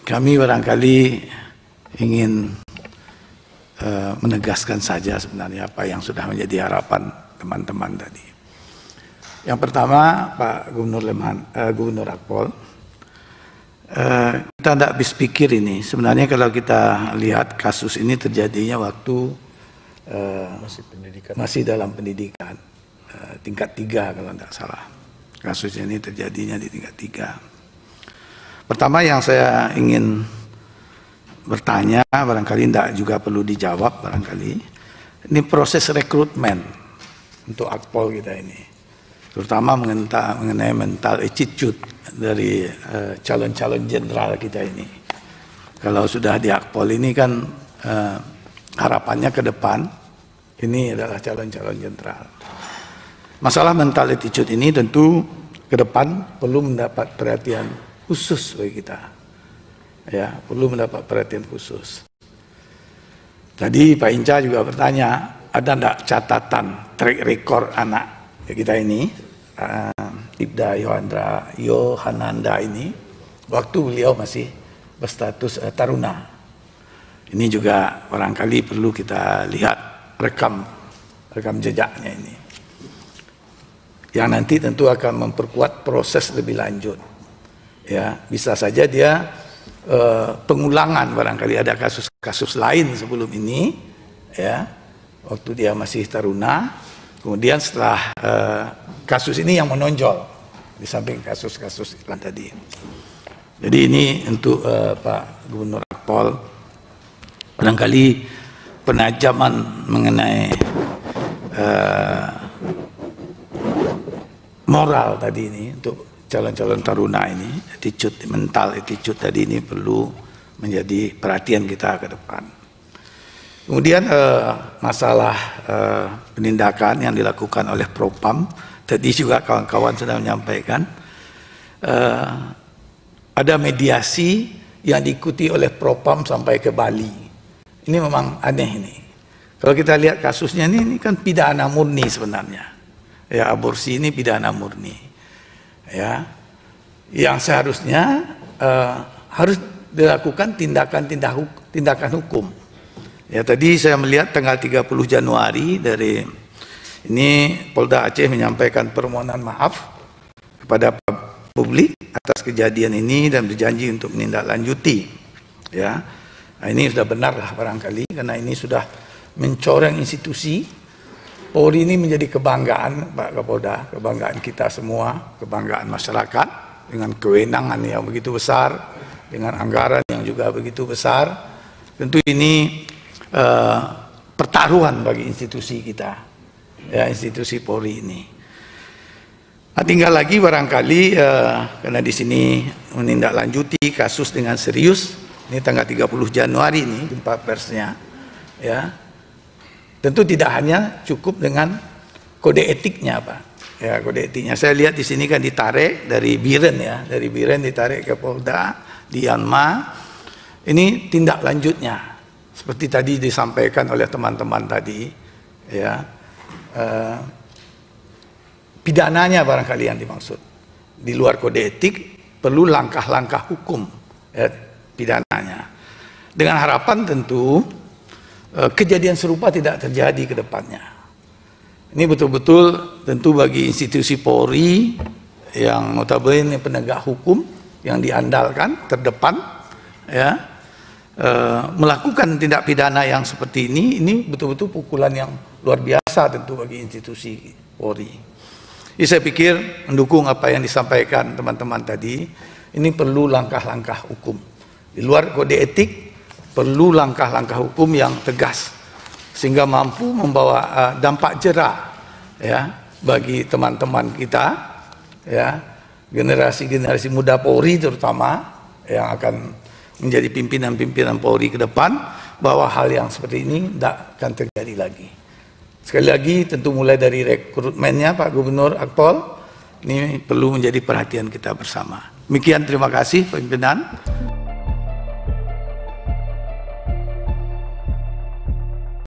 Kami barangkali ingin menegaskan saja sebenarnya apa yang sudah menjadi harapan teman-teman tadi. Yang pertama, Pak Gubernur Akpol, kita tidak habis pikir ini. Sebenarnya kalau kita lihat kasus ini terjadinya waktu masih dalam pendidikan, tingkat 3 kalau tidak salah. Kasus ini terjadinya di tingkat 3. Pertama yang saya ingin bertanya, barangkali tidak juga perlu dijawab barangkali, ini proses rekrutmen untuk Akpol kita ini, terutama mengenai mental attitude dari calon-calon jenderal kita ini. Kalau sudah di Akpol ini kan harapannya ke depan ini adalah calon-calon jenderal. Masalah mental attitude ini tentu ke depan perlu mendapat perhatian khusus bagi kita. Ya, perlu mendapat perhatian khusus. Tadi Pak Inca juga bertanya, ada enggak catatan track record anak kita ini, Ibda Yohananda ini, waktu beliau masih berstatus taruna. Ini juga barangkali perlu kita lihat rekam jejaknya ini, yang nanti tentu akan memperkuat proses lebih lanjut. Ya, bisa saja dia pengulangan, barangkali ada kasus-kasus lain sebelum ini, ya, waktu dia masih taruna, kemudian setelah kasus ini yang menonjol di samping kasus-kasus iklan tadi. Jadi ini untuk Pak Gubernur Akpol, barangkali penajaman mengenai moral tadi ini untuk calon-calon taruna ini, mental attitude tadi ini perlu menjadi perhatian kita ke depan. Kemudian masalah penindakan yang dilakukan oleh Propam, tadi juga kawan-kawan sudah menyampaikan, ada mediasi yang diikuti oleh Propam sampai ke Bali. Ini memang aneh ini. Kalau kita lihat kasusnya ini kan pidana murni sebenarnya. Ya, aborsi ini pidana murni. Ya, yang seharusnya harus dilakukan tindakan hukum. Ya, tadi saya melihat tanggal 30 Januari dari ini Polda Aceh menyampaikan permohonan maaf kepada publik atas kejadian ini dan berjanji untuk menindaklanjuti. Ya, nah, ini sudah benar lah barangkali, karena ini sudah mencoreng institusi. Polri ini menjadi kebanggaan Pak Kapolda, kebanggaan kita semua, kebanggaan masyarakat dengan kewenangan yang begitu besar, dengan anggaran yang juga begitu besar. Tentu ini pertaruhan bagi institusi kita, ya, institusi Polri ini. Nah, tinggal lagi barangkali karena di sini menindaklanjuti kasus dengan serius. Ini tanggal 30 Januari ini jumpa persnya, ya. Tentu tidak hanya cukup dengan kode etiknya, Pak. Ya, kode etiknya. Saya lihat di sini kan ditarik dari Biren, ya, dari Biren ditarik ke Polda di Yanma. Ini tindak lanjutnya, seperti tadi disampaikan oleh teman-teman tadi, ya. Pidananya barangkali yang dimaksud. Di luar kode etik perlu langkah-langkah hukum, ya, pidananya. Dengan harapan tentu kejadian serupa tidak terjadi ke depannya. Ini betul-betul tentu bagi institusi Polri yang notabene penegak hukum yang diandalkan terdepan, ya, melakukan tindak pidana yang seperti ini betul-betul pukulan yang luar biasa tentu bagi institusi Polri. Jadi saya pikir mendukung apa yang disampaikan teman-teman tadi, ini perlu langkah-langkah hukum. Di luar kode etik, perlu langkah-langkah hukum yang tegas sehingga mampu membawa dampak jera, ya, bagi teman-teman kita, ya, generasi-generasi muda Polri terutama yang akan menjadi pimpinan-pimpinan Polri ke depan, bahwa hal yang seperti ini tidak akan terjadi lagi. Sekali lagi tentu mulai dari rekrutmennya Pak Gubernur Akpol ini perlu menjadi perhatian kita bersama. Demikian, terima kasih pimpinan.